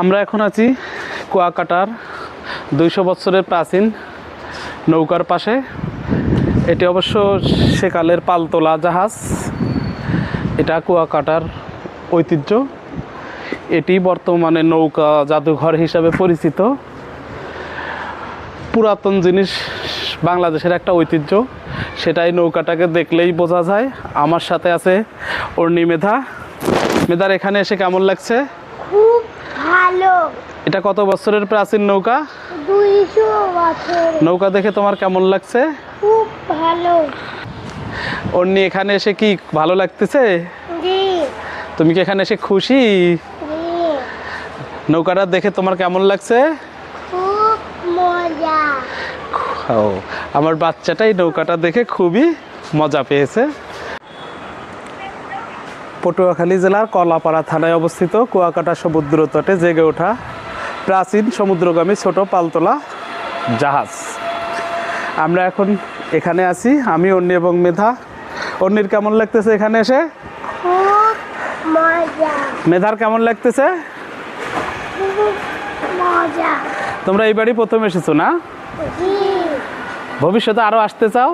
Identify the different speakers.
Speaker 1: আমরা এখন আছি কুয়াকাটার 200 বছরের প্রাচীন নৌকার পাশে। এটি অবশ্য সেকালের পালতোলা জাহাজ। এটা কুয়াকাটার ঐতিহ্য। এটি বর্তমানে নৌকা জাদুঘর হিসাবে পরিচিত। পুরাতন জিনিস বাংলাদেশের একটা ঐতিহ্য, সেটাই নৌকাটাকে দেখলেই বোঝা যায়। আমার সাথে আছে অর্ণি মেধা। মেধার এখানে এসে কেমন লাগছে?
Speaker 2: খুব ভালো।
Speaker 1: এটা কত বছরের প্রাচীন নৌকা?
Speaker 2: 200 বছর।
Speaker 1: নৌকা দেখে তোমার কেমন লাগছে?
Speaker 2: খুব ভালো।
Speaker 1: অর্ণি এখানে এসে কি ভালো লাগতেছে?
Speaker 2: জি
Speaker 1: তুমি কি এখানে এসে খুশি?
Speaker 2: জি,
Speaker 1: নৌকাটা দেখে তোমার কেমন লাগছে?
Speaker 2: খুব মজা।
Speaker 1: ও, আমার বাচ্চাটাই নৌকাটা দেখে খুবই মজা পেয়েছে। পটুয়াখালী জেলার কলাপাড়া থানায় অবস্থিত কুয়াকাটা সমুদ্র তটে জেগে ওঠা প্রাচীন সমুদ্রগামী ছোট পালতোলা জাহাজ। আমরা এখন এখানে আছি, আমি অর্ণি এবং মেধা। অর্ণির কেমন লাগতেছে এখানে এসে?
Speaker 2: খুব মজা।
Speaker 1: মেধার কেমন লাগতেছে?
Speaker 2: খুব মজা।
Speaker 1: তোমরা এই বাড়ি প্রথম এসেছো না?
Speaker 2: জি
Speaker 1: ভবিষ্যতে আরও আসতে চাও?